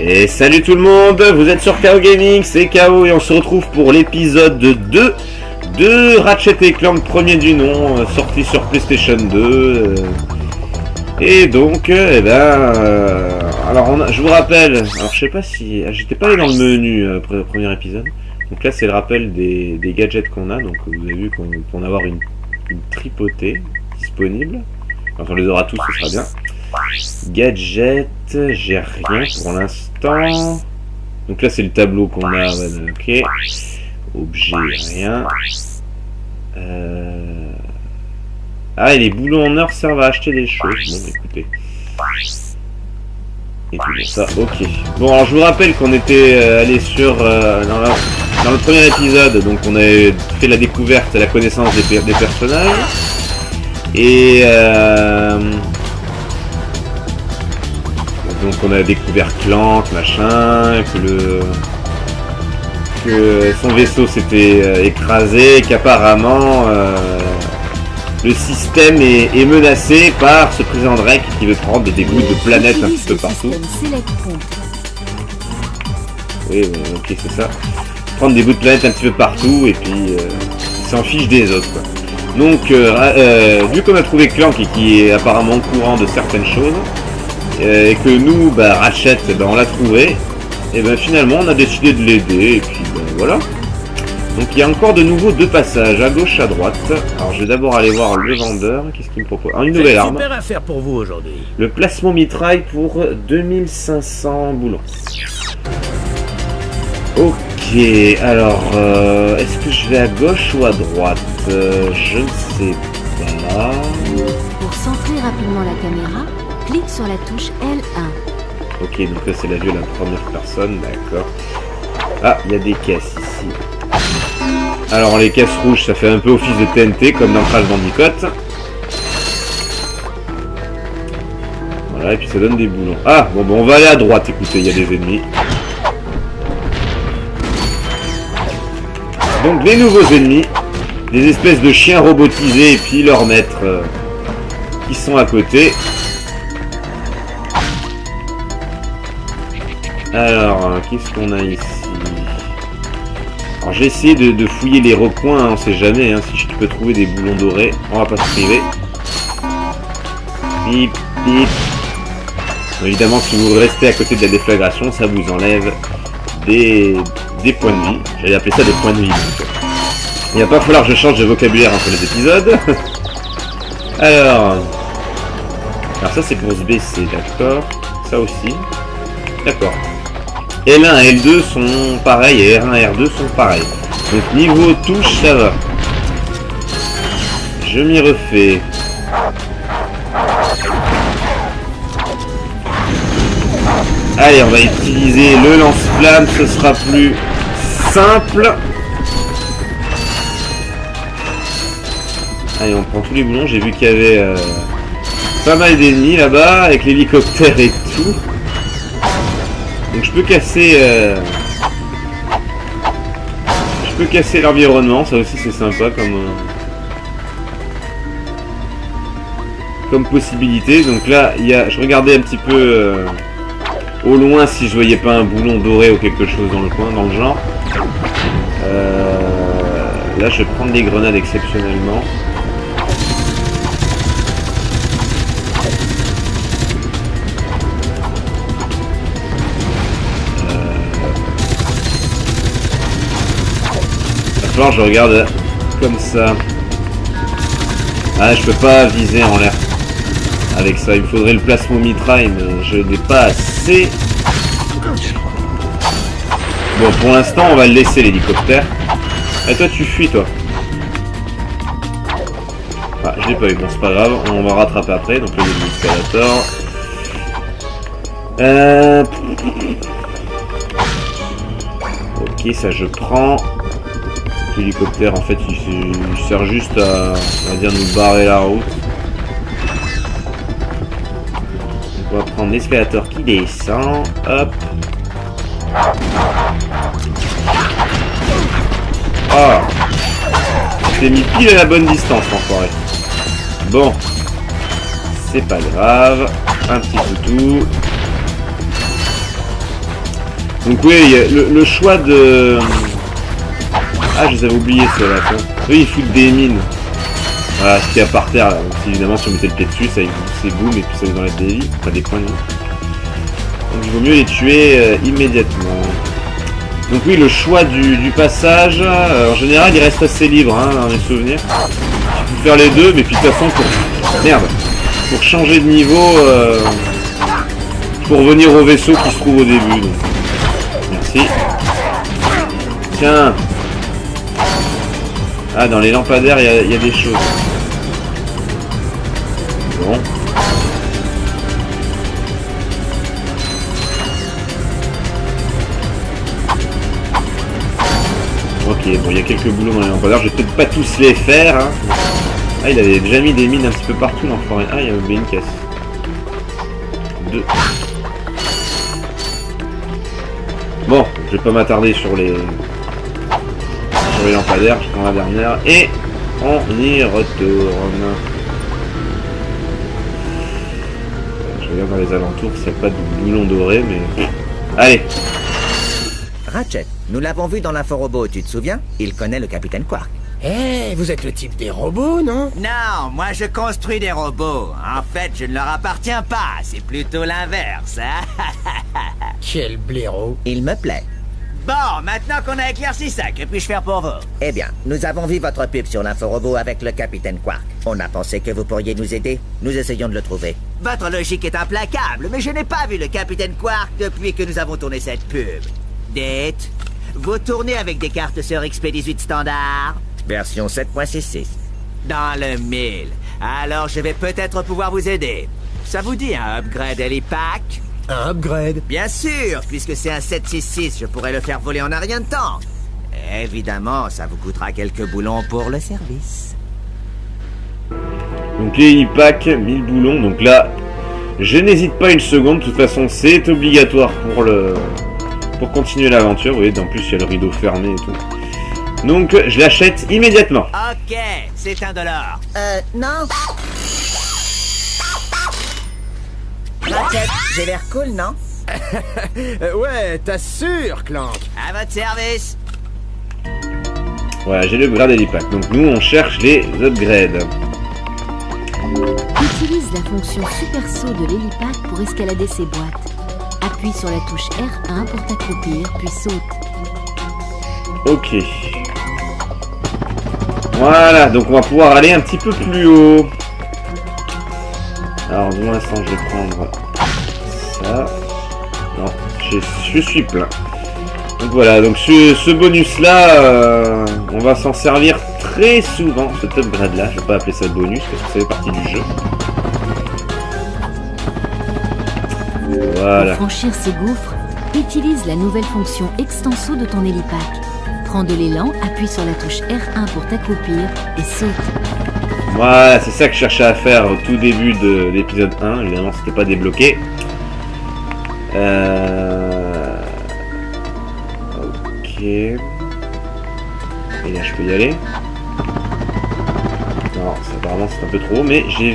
Et salut tout le monde, vous êtes sur KO Gaming, c'est KO et on se retrouve pour l'épisode 2 de Ratchet & Clank, premier du nom, sorti sur PlayStation 2. Et donc, alors je vous rappelle, alors je sais pas si, j'étais pas allé dans le menu premier épisode. Donc là c'est le rappel des gadgets qu'on a, donc vous avez vu qu'on peut en avoir une tripotée disponible. Quand on les aura tous, ce sera bien. Gadget, j'ai rien pour l'instant. Donc là c'est le tableau qu'on a, ok. Objet, rien. Ah, et les boulons en or servent à acheter des choses. Bon, écoutez. Et tout ça, ok. Bon, alors je vous rappelle qu'on était allé sur dans le premier épisode, donc on avait fait la découverte et la connaissance des personnages. Et donc on a découvert Clank, machin, que son vaisseau s'était écrasé, qu'apparemment le système est menacé par ce président Drake qui veut prendre des bouts de planètes un petit peu partout. Oui, ok, c'est ça. Prendre des bouts de planètes un petit peu partout et puis il s'en fiche des autres, quoi. Donc, vu qu'on a trouvé Clank et qui est apparemment au courant de certaines choses, et que nous, Ratchet, on l'a trouvé, et finalement on a décidé de l'aider, et puis voilà. Donc il y a encore de nouveau 2 passages, à gauche, à droite. Alors je vais d'abord aller voir le vendeur, qu'est-ce qu'il me propose? Une nouvelle arme. Super affaire pour vous aujourd'hui. Le plasma mitraille pour 2500 boulons. Ok, alors, est-ce que je vais à gauche ou à droite? Je ne sais pas. Pour centrer rapidement la caméra, clique sur la touche L1. Ok, donc là c'est la vue à la première personne, d'accord. Ah, il y a des caisses ici. Alors les caisses rouges, ça fait un peu office de TNT, comme dans Crash Bandicoot. Voilà, et puis ça donne des boulons. Ah, bon, on va aller à droite, écoutez, il y a des ennemis. Donc des nouveaux ennemis, des espèces de chiens robotisés et puis leurs maîtres qui sont à côté. Alors, qu'est-ce qu'on a ici? Alors j'ai essayé de fouiller les recoins, hein, on sait jamais, hein, si je peux trouver des boulons dorés, on va pas se priver. Pip, pip. Bon, évidemment, si vous restez à côté de la déflagration, ça vous enlève des points de vie. J'allais appeler ça des points de vie. Donc, il va pas falloir que je change de vocabulaire entre les épisodes. Alors ça c'est pour se baisser, d'accord. Ça aussi. D'accord. L1 et L2 sont pareils et R1 et R2 sont pareils. Donc niveau touche, ça va. Je m'y refais. Allez, on va utiliser le lance-flamme, ce sera plus simple. Allez, on prend tous les boulons. J'ai vu qu'il y avait pas mal d'ennemis là-bas, avec l'hélicoptère et tout. Donc je peux casser l'environnement, ça aussi c'est sympa comme possibilité. Donc là, je regardais un petit peu au loin si je voyais pas un boulon doré ou quelque chose dans le coin, dans le genre. Là, je vais prendre des grenades exceptionnellement. Je regarde comme ça. Ah, je peux pas viser en l'air avec ça. Il me faudrait le plasma mitraille, mais je n'ai pas assez. Bon, pour l'instant, on va le laisser l'hélicoptère. Et toi, tu fuis, toi. Ah, je l'ai pas eu. Bon, c'est pas grave. On va rattraper après. Donc, le escalator. Ok, ça je prends. L'hélicoptère en fait il sert juste à, on va dire, nous barrer la route. Donc on va prendre l'escalator qui descend, hop. Ah, t'es mis pile à la bonne distance, enfoiré. Bon, c'est pas grave, un petit toutou. Donc oui, il y a le choix de... Ah, je les avais oubliés ceux-là. Eux, ils foutent des mines. Voilà, ce qu'il y a par terre là. Donc, évidemment, si on mettait le pied dessus, ça c'est boum et puis ça nous enlève des vies. Enfin, des points de vie. Donc il vaut mieux les tuer immédiatement. Donc oui, le choix du passage, en général, il reste assez libre, hein, dans mes souvenirs. Il faut faire les deux, mais puis de toute façon, pour changer de niveau, faut revenir au vaisseau qui se trouve au début. Donc. Merci. Tiens. Ah, dans les lampadaires, il y a des choses. Bon. Ok, bon, il y a quelques boulots dans les lampadaires. Je vais peut-être pas tous les faire. Hein. Ah, il avait déjà mis des mines un petit peu partout, l'enfoiré. Ah, il y avait une caisse. 2. Bon, je vais pas m'attarder sur les lampadaires. Je prends la dernière. Et on y retourne. Je regarde dans les alentours s'il n'y a pas de boulons dorés, mais... Allez. Ratchet, nous l'avons vu dans l'inforobot, tu te souviens? Il connaît le capitaine Quark. Eh, vous êtes le type des robots, non? Non, moi je construis des robots. En fait, je ne leur appartiens pas, c'est plutôt l'inverse. Quel blaireau. Il me plaît. Bon, maintenant qu'on a éclairci ça, que puis-je faire pour vous? Eh bien, nous avons vu votre pub sur l'inforobot avec le capitaine Quark. On a pensé que vous pourriez nous aider. Nous essayons de le trouver. Votre logique est implacable, mais je n'ai pas vu le capitaine Quark depuis que nous avons tourné cette pub. Date, vous tournez avec des cartes sur XP18 standard? Version 7.66. Dans le 1000. Alors je vais peut-être pouvoir vous aider. Ça vous dit un upgrade Helipack? Un upgrade? Bien sûr, puisque c'est un 766, je pourrais le faire voler en un rien de temps. Évidemment, ça vous coûtera quelques boulons pour le service. Donc les Helipack, 1000 boulons. Donc là, je n'hésite pas une seconde. De toute façon, c'est obligatoire pour continuer l'aventure. Vous voyez, en plus, il y a le rideau fermé et tout. Donc, je l'achète immédiatement. Ok, c'est $1. Non. Ratchet, j'ai l'air cool, non? Ouais, t'assures, Clank. À votre service. Voilà, j'ai le grade Helipack. Donc nous, on cherche les upgrades. Utilise la fonction super saut de l'hélipack pour escalader ses boîtes. Appuie sur la touche R1 pour t'accroupir, puis saute. Ok. Voilà, donc on va pouvoir aller un petit peu plus haut. Alors, pour l'instant, je vais prendre ça. Non, je suis plein. Donc voilà, donc ce bonus-là, on va s'en servir très souvent, cet upgrade-là. Je vais pas appeler ça bonus, parce que ça fait partie du jeu. Voilà. Pour franchir ce gouffre, utilise la nouvelle fonction extenso de ton hélipack. Prends de l'élan, appuie sur la touche R1 pour t'accroupir et saute. Voilà, c'est ça que je cherchais à faire au tout début de l'épisode 1. Évidemment, c'était pas débloqué. Ok. Et là, je peux y aller. Non, apparemment, c'est un peu trop. Mais j'ai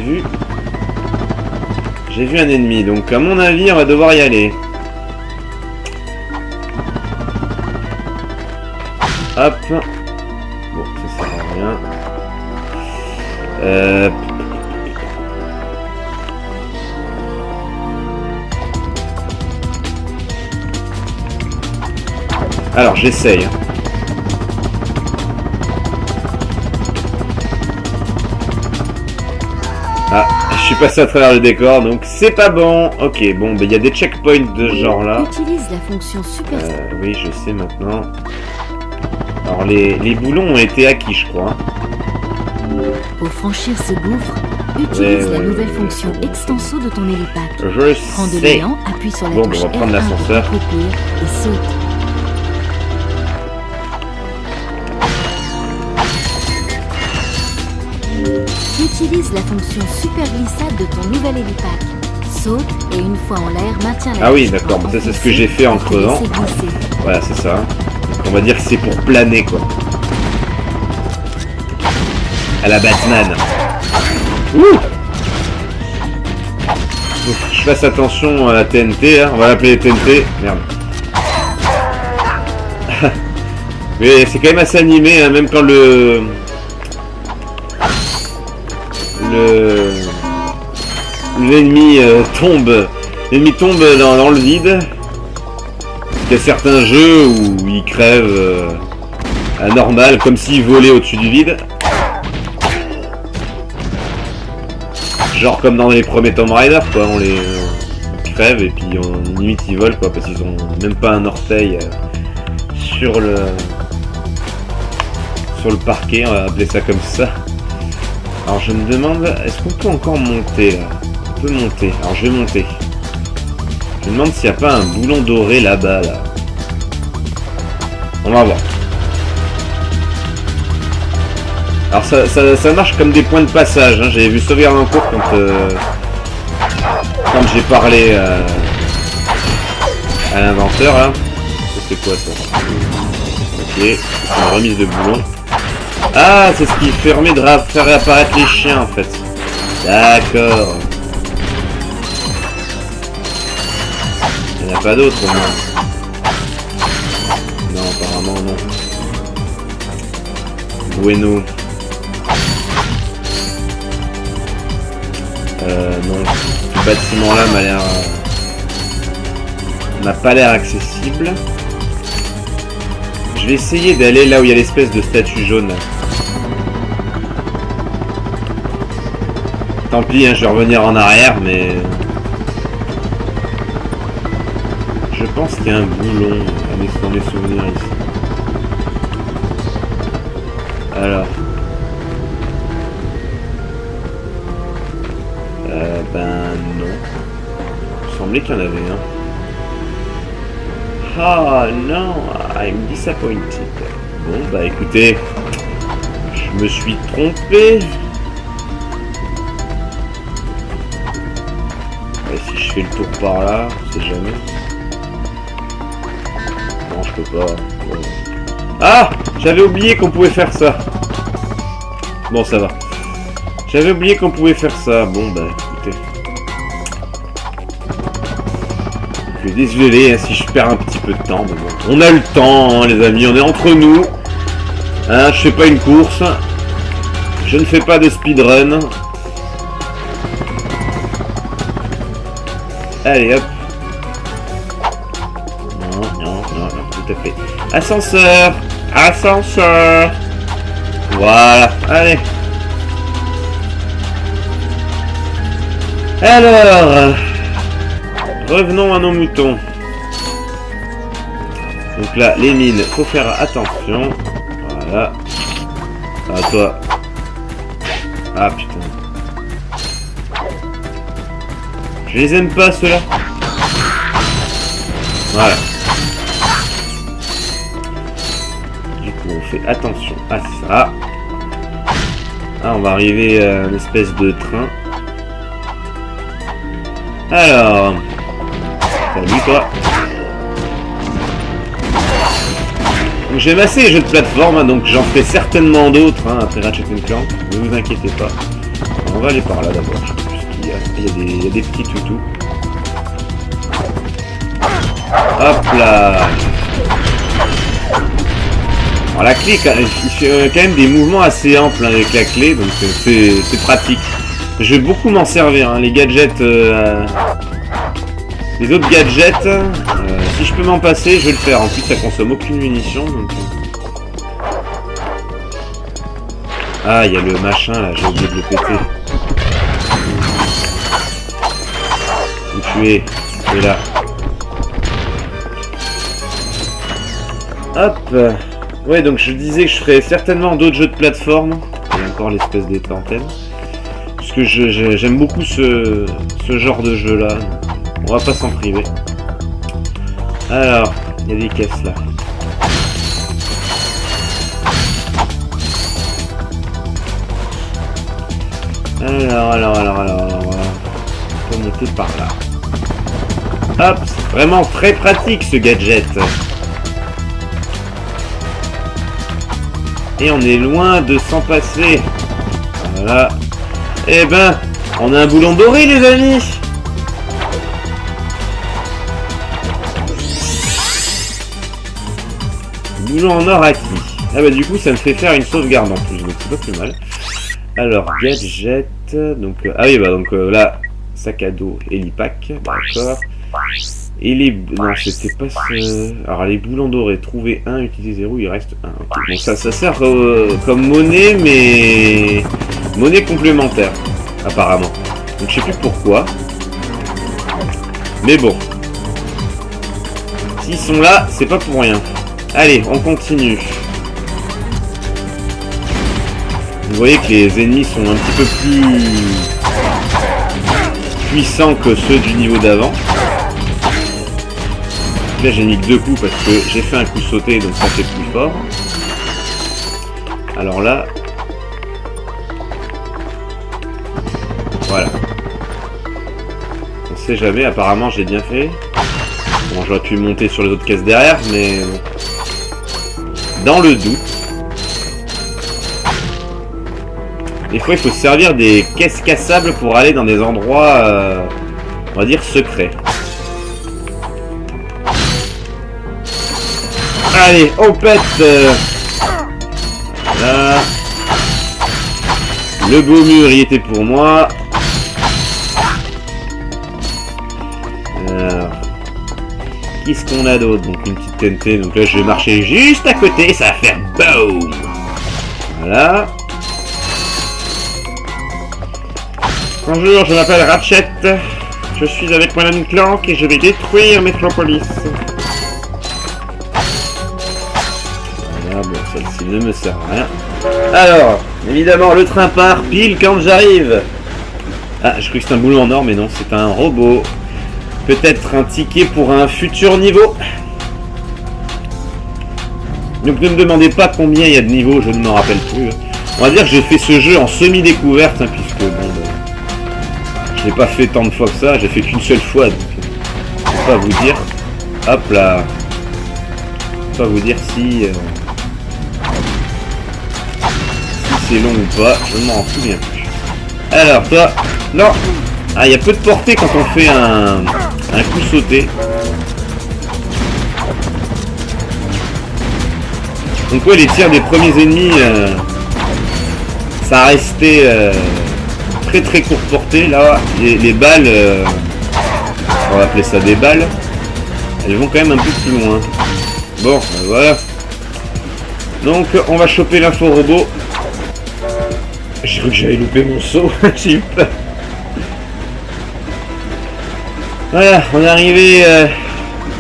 vu un ennemi. Donc, à mon avis, on va devoir y aller. Hop. Bon, ça sert à rien. Alors, j'essaye. Ah, je suis passé à travers le décor, donc c'est pas bon. Ok, bon, il y a des checkpoints de ce genre-là. Utilise la fonction super. Oui, je sais maintenant. Alors, les boulons ont été acquis, je crois. Pour franchir ce gouffre, utilise la nouvelle fonction extenso de ton hélipack. Je Prends de sais. l'élan, appuie sur la Bon, touche on va prendre R1 l'ascenseur. pour t'accroupir et saute. Utilise la fonction super glissade de ton nouvel hélipack. Saute et une fois en l'air, maintiens la Ah oui, touche d'accord, pour ça c'est ce que enfoncer j'ai fait en et te creusant. laisser glisser. Voilà, c'est ça. Donc on va dire que c'est pour planer, quoi. À la Batman. Ouh. Faut que je fasse attention à la TNT, hein. On va l'appeler TNT. Merde. Mais c'est quand même assez animé, hein, même quand l'ennemi tombe. L'ennemi tombe dans le vide. Il y a certains jeux où il crève à normal, comme s'il volait au-dessus du vide. Genre comme dans les premiers Tomb Raider, quoi. On les crève et puis limite ils volent, quoi, parce qu'ils ont même pas un orteil sur le parquet, on va appeler ça comme ça. Alors je me demande, est-ce qu'on peut encore monter là? On peut monter, alors je vais monter. Je me demande s'il n'y a pas un boulon doré là-bas, là. On va voir. Alors ça marche comme des points de passage, hein. J'avais vu sauvegarde en cours quand j'ai parlé à l'inventeur, là. Ça c'est quoi ça? Ok, c'est une remise de boulon. Ah, c'est ce qui permet de faire réapparaître les chiens en fait. D'accord. Il n'y en a pas d'autres au moins. Non, apparemment non. Bueno. Non. Ce bâtiment là n'a pas l'air accessible. Je vais essayer d'aller là où il y a l'espèce de statue jaune. Tant pis, hein, je vais revenir en arrière, mais... Je pense qu'il y a un boulon dans mes souvenirs ici. Alors... Ben non. Il me semblait qu'il y en avait un. Ah non, I'm disappointed. Bon bah écoutez, je me suis trompé. Ouais, si je fais le tour par là, on sait jamais. Non, je peux pas. Bon. Ah, j'avais oublié qu'on pouvait faire ça. Bon, ça va. J'avais oublié qu'on pouvait faire ça. Bon bah écoutez. Désolé hein, si je perds un petit peu de temps, mais bon. On a le temps, hein, les amis, on est entre nous. Hein, je fais pas une course. Je ne fais pas de speedrun. Allez hop. Non, tout à fait. Ascenseur. Ascenseur. Voilà, allez. Alors... Revenons à nos moutons. Donc là, les mines, faut faire attention. Voilà. Ah, toi. Ah, putain. Je les aime pas, ceux-là. Voilà. Du coup, on fait attention à ça. Ah, on va arriver à une espèce de train. Alors... Salut toi. J'aime assez les jeux de plateforme, hein, donc j'en ferai certainement d'autres hein, après Ratchet & Clank, ne vous inquiétez pas. On va aller par là d'abord, je sais plus ce qu'il y a. Il y a des petits toutous. Hop là. Alors la clé, il fait quand même des mouvements assez amples hein, avec la clé, donc c'est pratique. Je vais beaucoup m'en servir, hein, les gadgets... Les autres gadgets, si je peux m'en passer, je vais le faire. En plus, ça consomme aucune munition. Donc... Ah, il y a le machin là, j'ai oublié de le péter. Où tu es? Tu es là. Hop. Ouais, donc je disais que je ferais certainement d'autres jeux de plateforme. Il y a encore l'espèce d'étantelle. Parce que j'aime beaucoup ce genre de jeu là. On va pas s'en priver. Alors, il y a des caisses là. Alors, on peut monter par là. Hop, c'est vraiment très pratique ce gadget. Et on est loin de s'en passer. Voilà. Eh ben, on a un boulon doré les amis. Boulot en or acquis. Ah bah du coup ça me fait faire une sauvegarde en plus, donc c'est pas plus mal. Alors gadget, donc ah oui bah donc là sac à dos Helipack, d'accord. Et les non c'était pas ce... Alors les boulons dorés, trouver 1, utiliser 0, il reste 1. Okay. Donc ça sert comme monnaie, mais monnaie complémentaire apparemment. Donc je sais plus pourquoi. Mais bon. S'ils sont là, c'est pas pour rien. Allez, on continue. Vous voyez que les ennemis sont un petit peu plus puissants que ceux du niveau d'avant. Là j'ai mis que 2 coups parce que j'ai fait un coup sauté, donc ça fait plus fort. Alors là... Voilà. On sait jamais, apparemment j'ai bien fait. Bon, j'aurais pu monter sur les autres caisses derrière, mais... Dans le doute. Des fois, il faut se servir des caisses cassables pour aller dans des endroits, on va dire, secrets. Allez, on pète Voilà. Le beau mur, il était pour moi. Alors... Qu'est-ce qu'on a d'autre? Donc une petite TNT, donc là je vais marcher juste à côté, ça va faire BOOM. Voilà. Bonjour, je m'appelle Ratchet. Je suis avec mon ami Clank et je vais détruire Metropolis. Voilà, bon, celle-ci ne me sert à rien. Alors, évidemment, le train part pile quand j'arrive. Ah, je crois que c'est un boulot en or, mais non, c'est un robot. Peut-être un ticket pour un futur niveau. Donc ne me demandez pas combien il y a de niveaux, je ne m'en rappelle plus. On va dire que j'ai fait ce jeu en semi-découverte, hein, puisque bon, je l'ai pas fait tant de fois que ça, j'ai fait qu'une seule fois, donc je peux pas vous dire. Hop là. Je peux pas vous dire si c'est long ou pas, je ne m'en souviens plus. Alors toi, non. Ah, il y a peu de portée quand on fait un coup sauté. Donc ouais, les tirs des premiers ennemis, ça a resté très très courte portée. Là, les balles, on va appeler ça des balles, elles vont quand même un peu plus loin. Bon, voilà. Donc on va choper l'info robot. J'ai cru que j'avais loupé mon saut, j'ai eu peur. Voilà, on est arrivé.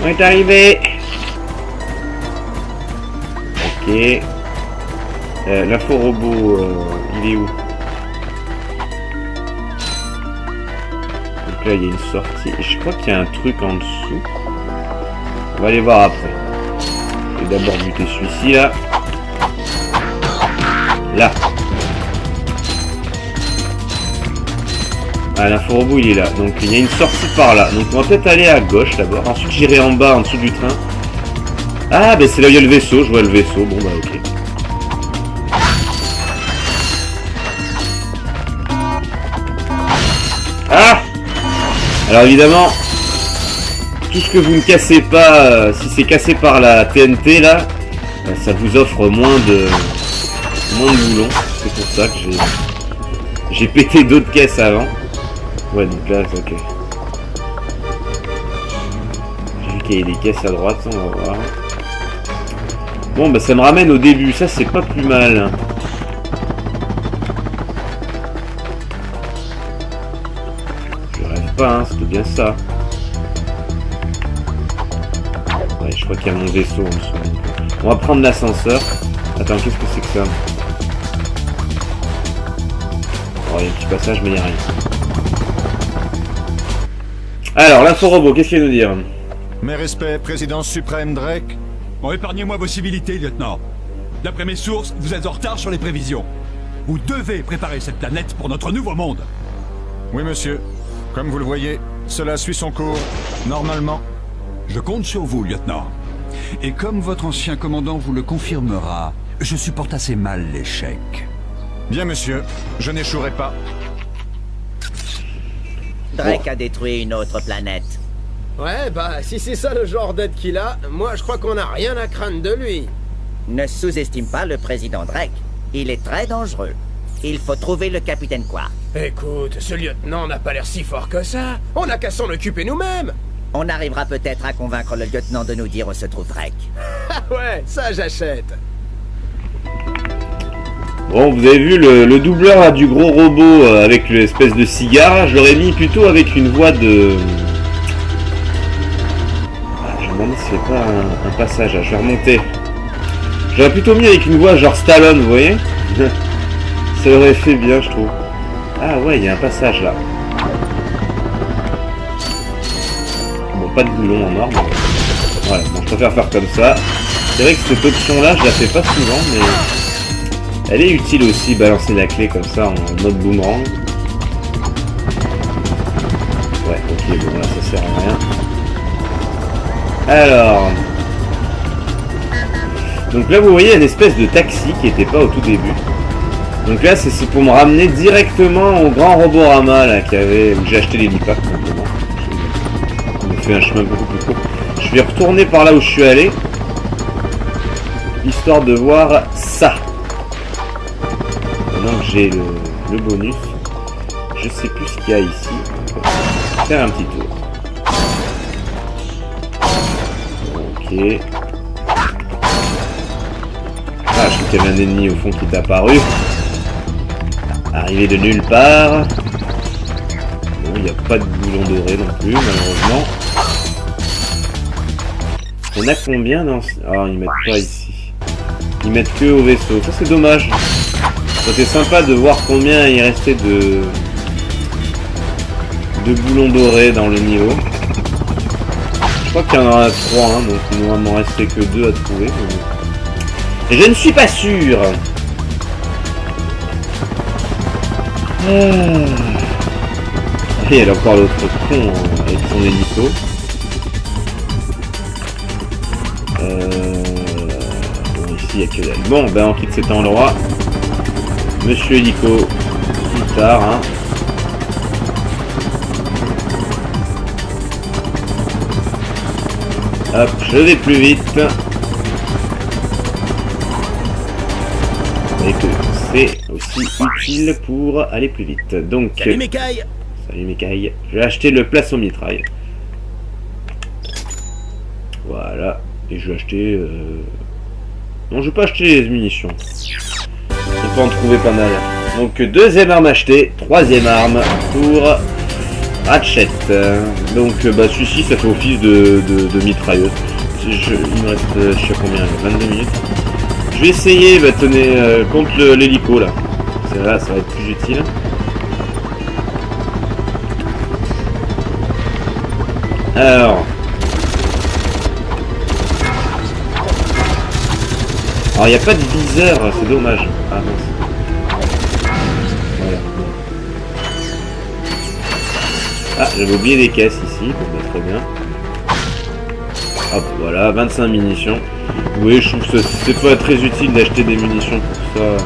On est arrivé. Ok. L'info robot, il est où? Donc là, il y a une sortie. Je crois qu'il y a un truc en dessous. On va aller voir après. Je vais d'abord buter celui-ci là. Là. Ah, l'info-robot il est là, donc il y a une sortie par là, donc on va peut-être aller à gauche d'abord, ensuite j'irai en bas en dessous du train. Ah ben c'est là où il y a le vaisseau, je vois le vaisseau, bon bah ok. Ah! Alors évidemment, tout ce que vous ne cassez pas, si c'est cassé par la TNT là, ça vous offre moins de boulons, c'est pour ça que j'ai pété d'autres caisses avant. Ouais, donc là, c'est ok. J'ai vu qu'il y avait des caisses à droite, on va voir. Bon, bah ça me ramène au début, ça c'est pas plus mal. Je rêve pas, hein, c'était bien ça. Ouais, je crois qu'il y a mon vaisseau en dessous. On va prendre l'ascenseur. Attends, qu'est-ce que c'est que ça? Oh, il y a un petit passage, mais il n'y a rien. Alors, l'info-robot, qu'est-ce qu'il va nous dire? Mes respects, président suprême Drake. Bon, épargnez-moi vos civilités, lieutenant. D'après mes sources, vous êtes en retard sur les prévisions. Vous devez préparer cette planète pour notre nouveau monde. Oui, monsieur. Comme vous le voyez, cela suit son cours, normalement. Je compte sur vous, lieutenant. Et comme votre ancien commandant vous le confirmera, je supporte assez mal l'échec. Bien, monsieur. Je n'échouerai pas. Drake a détruit une autre planète. Ouais, bah, si c'est ça le genre d'aide qu'il a, moi je crois qu'on a rien à craindre de lui. Ne sous-estime pas le président Drake. Il est très dangereux. Il faut trouver le capitaine Quark. Écoute, ce lieutenant n'a pas l'air si fort que ça. On n'a qu'à s'en occuper nous-mêmes. On arrivera peut-être à convaincre le lieutenant de nous dire où se trouve Drake. Ah ouais, ça j'achète. Bon, vous avez vu le doubleur là, du gros robot avec l'espèce de cigare. Je l'aurais mis plutôt avec une voix de... je me demande si c'est pas un passage. Je vais remonter. J'aurais plutôt mis avec une voix genre Stallone, vous voyez. Ça aurait fait bien, je trouve. Ah ouais, il y a un passage là. Bon, pas de boulon en or. Mais... voilà, bon, je préfère faire comme ça. C'est vrai que cette option là, je la fais pas souvent, mais elle est utile aussi, balancer la clé comme ça en mode boomerang. Ouais, ok, bon là ça sert à rien. Alors... donc là vous voyez une espèce de taxi qui était pas au tout début. Donc là c'est pour me ramener directement au grand Roborama là qui avait... où j'ai acheté les lipas simplement. On a fait un chemin beaucoup plus court. Je vais retourner par là où je suis allé. Histoire de voir ça. Maintenant que j'ai le bonus. Je sais plus ce qu'il y a ici. On va faire un petit tour. Ok. Ah, je crois qu'il y avait un ennemi au fond qui est apparu. Arrivé de nulle part. Bon, il n'y a pas de boulon doré non plus, malheureusement. On a combien dans... ah, ils mettent pas ici. Ils mettent que au vaisseau. Ça, c'est dommage. C'était sympa de voir combien il restait de boulons dorés dans le niveau. Je crois qu'il y en aura 3, hein, donc il ne va m'en rester que 2 à trouver. Et je ne suis pas sûr. Et elle a encore l'autre con hein, avec son hélico. Bon, ici il n'y a que dalle. Bon, ben on quitte cet endroit. Monsieur hélico, plus tard. Hein. Hop, je vais plus vite. Et que c'est aussi utile pour aller plus vite. Donc, Salut Mikaï. salut Mikaï. Je vais acheter le plasma-mitraille. Voilà. Et je vais acheter... non, je vais pas acheter les munitions. On peut en trouver pas mal. Donc, deuxième arme achetée. Troisième arme pour Ratchet. Donc, bah, celui-ci, ça fait office de mitrailleuse. Il me reste, je sais combien, 22 minutes. Je vais essayer, bah, tenez, contre l'hélico là. Là, ça va être plus utile. Alors, il n'y a pas de viseur, c'est dommage. Ah mince. Voilà. Ah, j'avais oublié des caisses ici, bon, bah, très bien. Hop, voilà, 25 munitions. Oui, je trouve que c'est pas très utile d'acheter des munitions pour ça.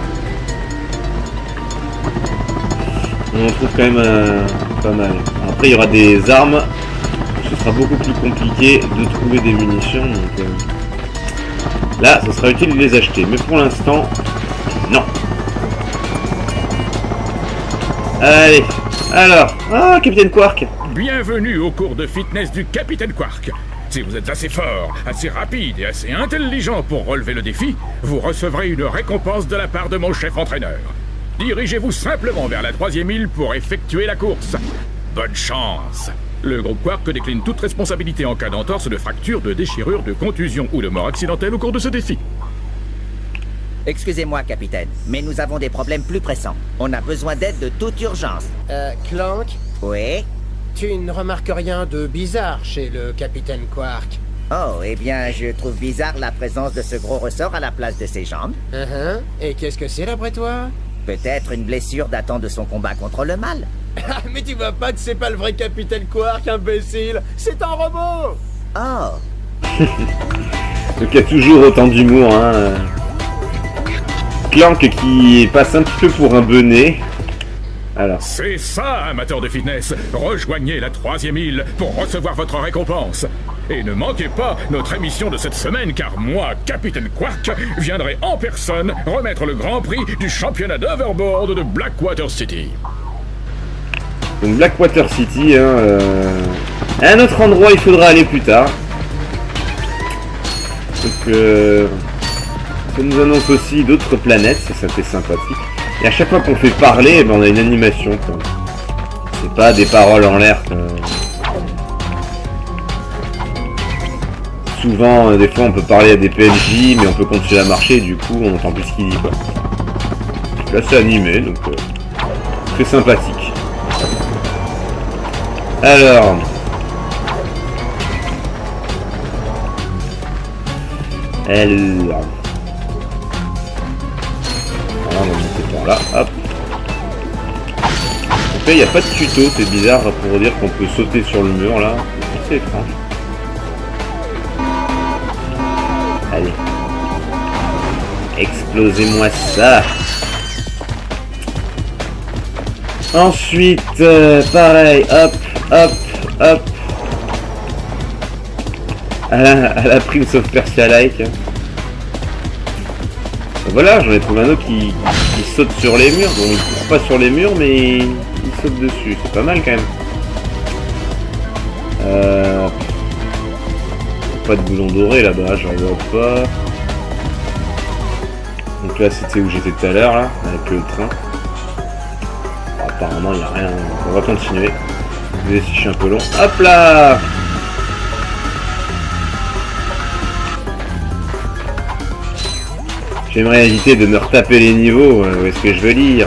On en trouve quand même pas mal. Après, il y aura des armes. Ce sera beaucoup plus compliqué de trouver des munitions. Donc, là, ça sera utile de les acheter. Mais pour l'instant, non. Allez. Alors. Ah, Capitaine Quark. Bienvenue au cours de fitness du Capitaine Quark. Si vous êtes assez fort, assez rapide et assez intelligent pour relever le défi, vous recevrez une récompense de la part de mon chef entraîneur. Dirigez-vous simplement vers la 3e île pour effectuer la course. Bonne chance. Le groupe Quark décline toute responsabilité en cas d'entorse, de fracture, de déchirure, de contusion ou de mort accidentelle au cours de ce défi. Excusez-moi, capitaine, mais nous avons des problèmes plus pressants. On a besoin d'aide de toute urgence. Clank, Oui? tu ne remarques rien de bizarre chez le capitaine Quark? Oh, eh bien, je trouve bizarre la présence de ce gros ressort à la place de ses jambes. Et qu'est-ce que c'est d'après toi? Peut-être une blessure datant de son combat contre le mal. Mais tu vois pas que c'est pas le vrai capitaine Quark, imbécile? C'est un robot! Oh! Donc il y a toujours autant d'humour, hein. Clank qui passe un petit peu pour un benet. Alors. C'est ça, amateur de fitness. Rejoignez la 3e île pour recevoir votre récompense. Et ne manquez pas notre émission de cette semaine, car moi, Capitaine Quark, viendrai en personne remettre le grand prix du championnat d'Overboard de Blackwater City. Donc Blackwater City, à un autre endroit il faudra aller plus tard. Donc ça nous annonce aussi d'autres planètes, ça c'était sympathique. Et à chaque fois qu'on fait parler, on a une animation. C'est pas des paroles en l'air. Souvent, des fois on peut parler à des PNJ, mais on peut continuer à marcher, du coup on entend plus ce qu'il dit quoi. Là c'est animé, donc très sympathique. Alors, voilà, on va monter par là, hop. En fait, il n'y a pas de tuto, c'est bizarre pour dire qu'on peut sauter sur le mur là, c'est étrange. Allez, explosez-moi ça. Ensuite, pareil, hop, hop, hop. À la Prince of Persia-like. Voilà, j'en ai trouvé un autre qui saute sur les murs. Bon, il court pas sur les murs, mais il saute dessus. C'est pas mal quand même. Pas de boulon doré là-bas, j'en vois pas. Donc là, c'était où j'étais tout à l'heure, là, avec le train. Apparemment, il n'y a rien. On va continuer. Désolé si je suis un peu long. Hop là! J'aimerais éviter de me retaper les niveaux. Où est-ce que je veux lire?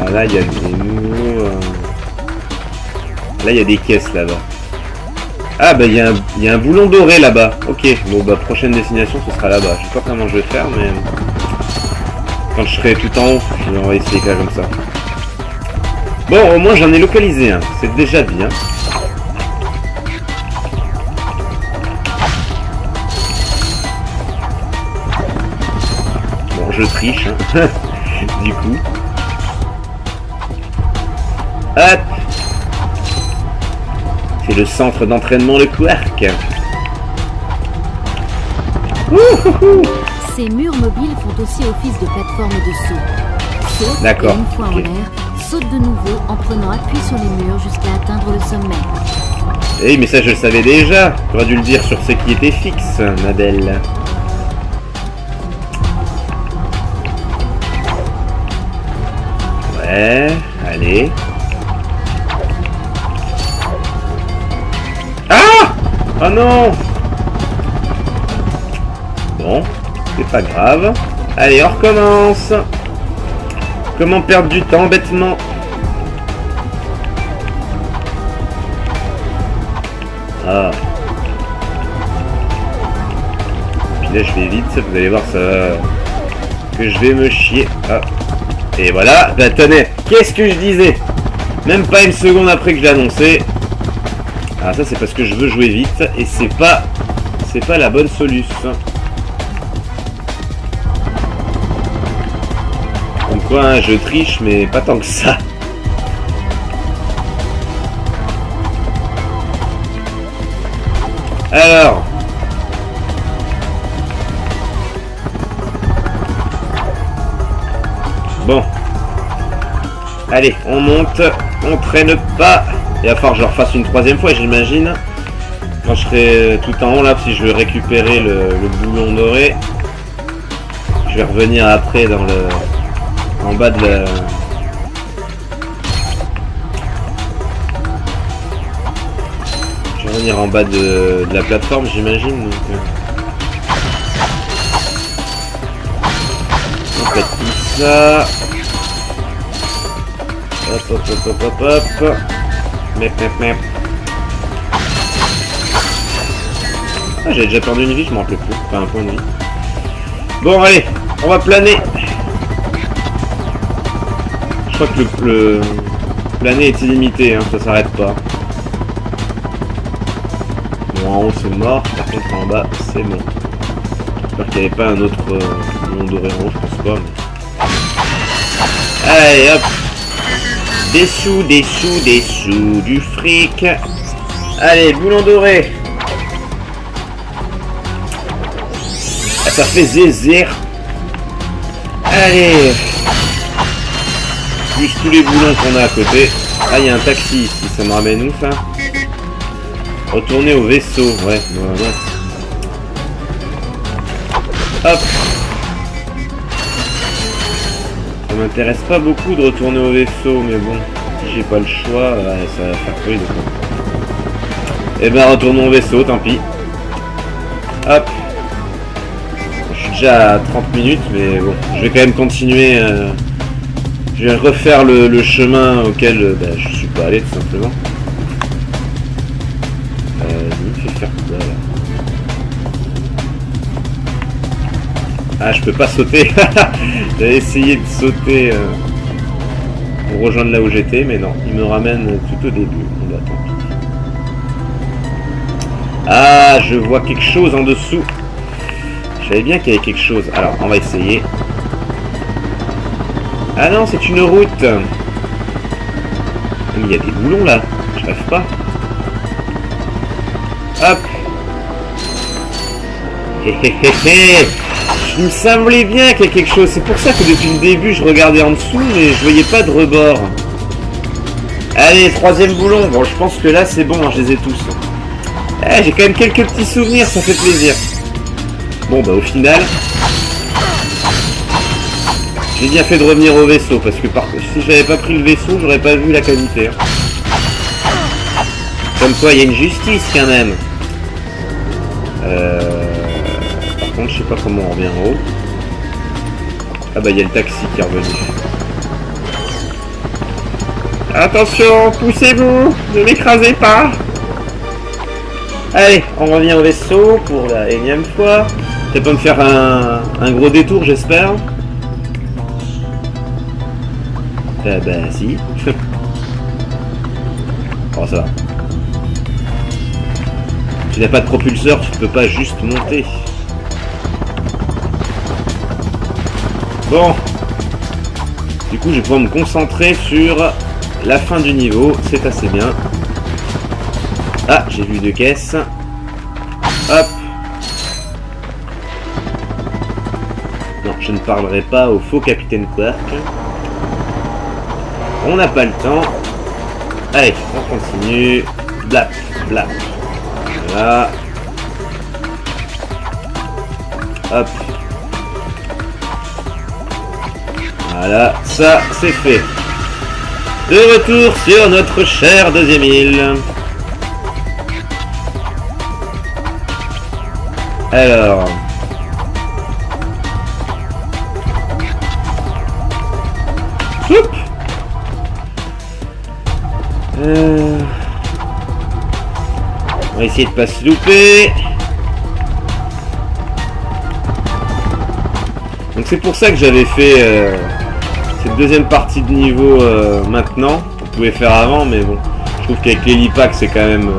Ah, là, il y a des niveaux. Là, il y a des caisses là-bas. Ah, bah, il y a un boulon doré là-bas. Ok, bon, bah, prochaine destination, ce sera là-bas. Je sais pas comment je vais faire, mais. Quand je serai tout en haut, on va essayer faire comme ça. Bon, au moins j'en ai localisé un, c'est déjà bien. Bon, je triche, hein. Du coup. Hop. C'est le centre d'entraînement le Quark. Wouhou. Ces murs mobiles font aussi office de plateforme de saut. Saute D'accord, et une fois en l'air, saute de nouveau en prenant appui sur les murs jusqu'à atteindre le sommet. Eh mais ça je le savais déjà. J'aurais dû le dire sur ce qui était fixe, ma belle. Ouais, allez. Ah! Oh non! Bon. C'est pas grave. Allez, on recommence. Comment perdre du temps bêtement? Ah. Puis là, je vais vite. Vous allez voir, ça va... que je vais me chier. Ah. Et voilà. Bah, tenez. Qu'est-ce que je disais? Même pas une seconde après que je l'ai annoncé. Ah, ça, c'est parce que je veux jouer vite. Et c'est pas la bonne solution. Quoi, hein, je triche, mais pas tant que ça. Alors. Bon. Allez, on monte. On traîne pas. Il va falloir que je le refasse une troisième fois, j'imagine. Quand je serai tout en haut, là, si je veux récupérer le boulon doré. Je vais revenir après dans le... en bas de la... Je vais revenir en bas de la plateforme, j'imagine. Donc... on fait tout ça. Hop, hop, hop, hop, hop, hop. Mep, mep, mep. Ah, j'avais déjà perdu une vie, je m'en rappelais plus. Enfin, un point de vie. Bon, allez, on va planer. Je crois que le planer est illimité, hein, ça s'arrête pas. Bon, en haut c'est mort, par contre en bas c'est bon. J'espère qu'il n'y avait pas un autre monde doré en haut, je pense pas. Mais... allez hop. Des sous, du fric. Allez, boulon doré. Ah, ça fait zézir. Allez. Plus tous les boulons qu'on a à côté. Ah, il y a un taxi ici, ça me ramène où ça? Retourner au vaisseau, ouais, ouais. Hop. Ça m'intéresse pas beaucoup de retourner au vaisseau, mais bon, si j'ai pas le choix, ouais, ça va faire plus de quoi. Eh ben, retournons au vaisseau, tant pis. Hop. Je suis déjà à 30 minutes, mais bon, je vais quand même continuer. Je vais refaire le chemin auquel je suis pas allé, tout simplement. Il me fait faire quoi, là? Ah, je peux pas sauter. J'avais essayé de sauter pour rejoindre là où j'étais, mais non, il me ramène tout au début. Bon, bah, tant pis. Ah, je vois quelque chose en dessous. Je savais bien qu'il y avait quelque chose. Alors, on va essayer. Ah non, c'est une route. Mais il y a des boulons là. Je rêve pas. Hop. Hé hé hé hé. Il me semblait bien qu'il y a quelque chose. C'est pour ça que depuis le début, je regardais en dessous, mais je voyais pas de rebord. Allez, troisième boulon. Bon, je pense que là, c'est bon, hein, je les ai tous. Eh, j'ai quand même quelques petits souvenirs, ça fait plaisir. Bon, bah au final... J'ai bien fait de revenir au vaisseau, parce que si j'avais pas pris le vaisseau, j'aurais pas vu la qualité. Hein. Comme quoi, il y a une justice quand même. Par contre, je sais pas comment on revient en haut. Ah bah, il y a le taxi qui est revenu. Attention, poussez-vous, ne m'écrasez pas. Allez, on revient au vaisseau pour la énième fois. Ça peut me faire un gros détour, j'espère. Bah si. Oh, ça va. Tu n'as pas de propulseur, tu ne peux pas juste monter. Bon. Du coup, je vais pouvoir me concentrer sur la fin du niveau. C'est assez bien. Ah, j'ai vu deux caisses. Hop. Non, je ne parlerai pas au faux capitaine Quark. On n'a pas le temps. Allez, on continue. Blap, blap. Voilà. Hop. Voilà, ça c'est fait. De retour sur notre chère deuxième île. Alors... Oups. On va essayer de pas se louper. Donc c'est pour ça que j'avais fait cette deuxième partie de niveau maintenant. On pouvait faire avant, mais bon, je trouve qu'avec l'hélipack c'est quand même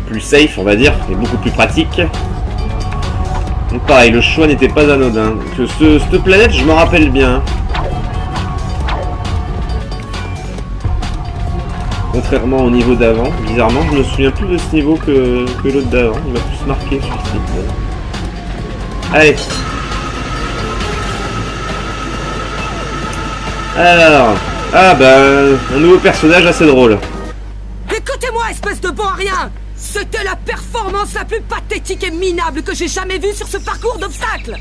plus safe, on va dire, et beaucoup plus pratique. Donc pareil, le choix n'était pas anodin. Donc, cette planète, je m'en rappelle bien. Contrairement au niveau d'avant, bizarrement, je me souviens plus de ce niveau que l'autre d'avant. Il m'a plus marqué celui-ci. Allez. Alors, ah bah, un nouveau personnage assez drôle. Écoutez-moi, espèce de bon à rien! C'était la performance la plus pathétique et minable que j'ai jamais vue sur ce parcours d'obstacles!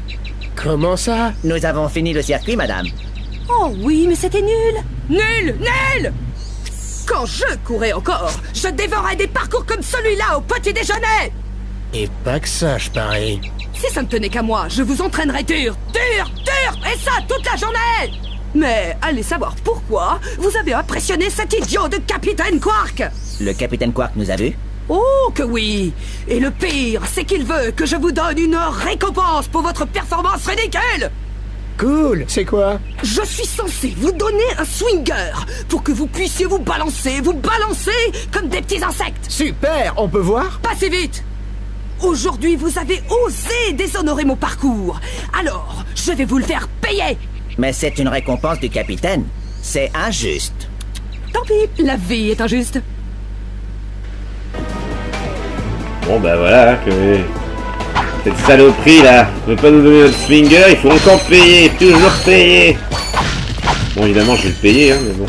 Comment ça? Nous avons fini le circuit, madame. Oh oui, mais c'était nul! Nul! Nul! Quand je courais encore, je dévorais des parcours comme celui-là au petit déjeuner! Et pas que ça, je parie. Si ça ne tenait qu'à moi, je vous entraînerais dur, dur, dur, et ça toute la journée! Mais allez savoir pourquoi vous avez impressionné cet idiot de Capitaine Quark! Le capitaine Quark nous a vus? Oh que oui! Et le pire, c'est qu'il veut que je vous donne une récompense pour votre performance ridicule! Cool, c'est quoi? Je suis censé vous donner un swinger pour que vous puissiez vous balancer comme des petits insectes! Super, on peut voir? Passez vite! Aujourd'hui, vous avez osé déshonorer mon parcours. Alors, je vais vous le faire payer! Mais c'est une récompense du capitaine. C'est injuste. Tant pis, la vie est injuste. Bon bah voilà, que cette saloperie là ne veut pas nous donner notre swinger, il faut encore payer, toujours payer. Bon évidemment je vais le payer, hein, mais bon.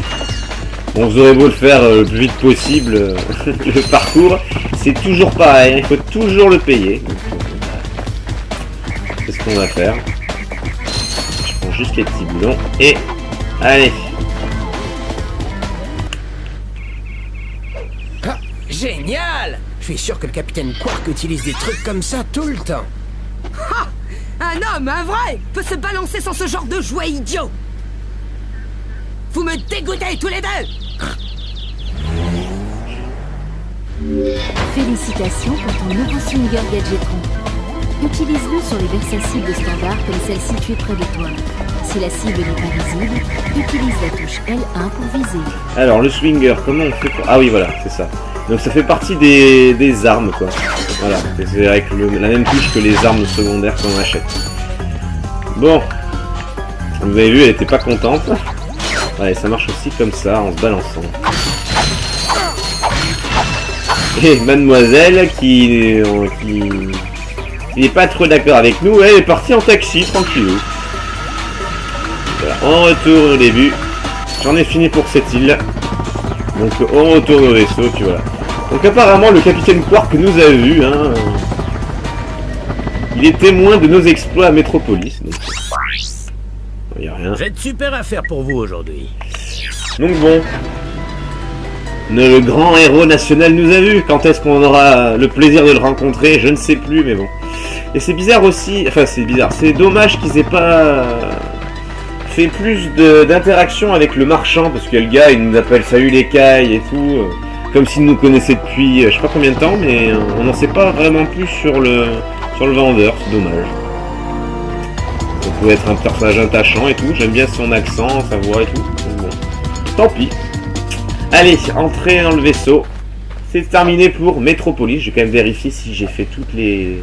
Bon, vous aurez beau le faire le plus vite possible, le parcours, c'est toujours pareil, il faut toujours le payer. C'est ce qu'on va faire. Je prends juste les petits boulons et allez. Ah, génial! Je suis sûr que le capitaine Quark utilise des trucs comme ça tout le temps. Ha! Un homme, un vrai, peut se balancer sans ce genre de jouet idiot. Vous me dégoûtez tous les deux. Félicitations pour ton nouveau swinger Gadgetron. Utilise-le sur les versacibles standards comme celle située près de toi. Si la cible n'est pas visible, utilise la touche L1 pour viser. Alors le swinger, comment on fait pour... Ah oui voilà, c'est ça. Donc ça fait partie des armes quoi. Voilà, c'est avec la même touche que les armes secondaires qu'on achète. Bon. Vous avez vu, elle était pas contente. Ouais, ça marche aussi comme ça, en se balançant. Et mademoiselle, qui n'est pas trop d'accord avec nous, elle est partie en taxi, tranquillou. Voilà, on retourne au début. J'en ai fini pour cette île. Donc on retourne au vaisseau, puis voilà. Donc apparemment, le capitaine Quark nous a vus, hein. Il est témoin de nos exploits à Metropolis. Donc... Il n'y a rien. J'ai de super affaires pour vous aujourd'hui. Donc bon, le grand héros national nous a vus. Quand est-ce qu'on aura le plaisir de le rencontrer? Je ne sais plus, mais bon. Et c'est bizarre aussi, enfin c'est bizarre, c'est dommage qu'ils aient pas fait plus d'interaction avec le marchand, parce que le gars il nous appelle salut les cailles et tout, comme s'il nous connaissait depuis je sais pas combien de temps, mais on n'en sait pas vraiment plus sur le vendeur, c'est dommage. Il pouvait être un personnage attachant et tout, j'aime bien son accent, sa voix et tout. Bon. Tant pis. Allez, entrez dans le vaisseau. C'est terminé pour Metropolis. Je vais quand même vérifier si j'ai fait tous les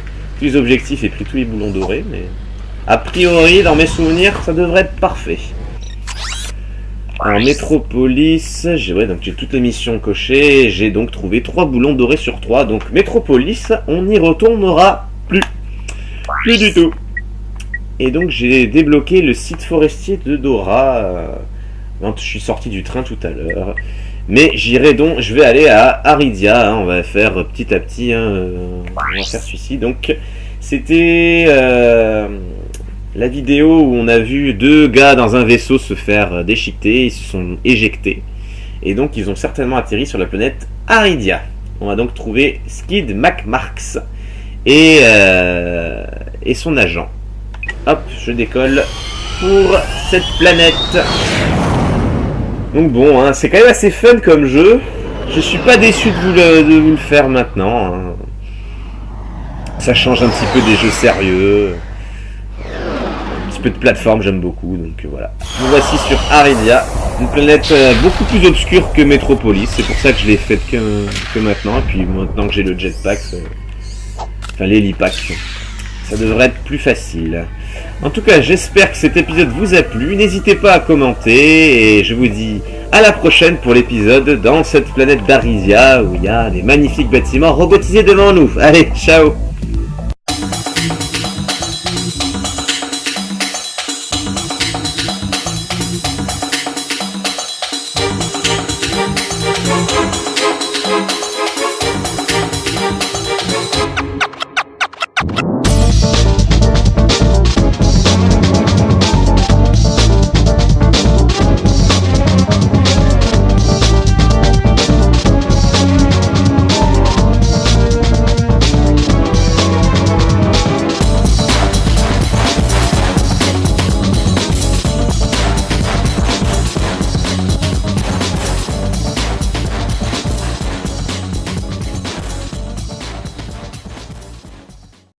objectifs et pris tous les boulons dorés. Mais a priori, dans mes souvenirs, ça devrait être parfait. Alors Metropolis, j'ai toutes les missions cochées. J'ai donc trouvé 3 boulons dorés sur 3. Donc Metropolis, on n'y retournera plus. Plus du tout. Et donc j'ai débloqué le site forestier de Dora quand je suis sorti du train tout à l'heure. Mais je vais aller à Aridia, hein, on va faire petit à petit, hein, on va faire celui-ci. Donc c'était la vidéo où on a vu 2 gars dans un vaisseau se faire déchiqueter, ils se sont éjectés. Et donc ils ont certainement atterri sur la planète Aridia. On va donc trouver Skid McMarks et son agent. Hop, je décolle pour cette planète. Donc bon, hein, c'est quand même assez fun comme jeu. Je suis pas déçu de vous le faire maintenant. Hein. Ça change un petit peu des jeux sérieux. Un petit peu de plateforme, j'aime beaucoup. Donc voilà. Nous voici sur Aridia, une planète beaucoup plus obscure que Metropolis. C'est pour ça que je l'ai faite que maintenant. Et puis maintenant que j'ai le jetpack, enfin l'hélipack, ça devrait être plus facile. En tout cas, j'espère que cet épisode vous a plu. N'hésitez pas à commenter et je vous dis à la prochaine pour l'épisode dans cette planète d'Arisia où il y a des magnifiques bâtiments robotisés devant nous. Allez, ciao!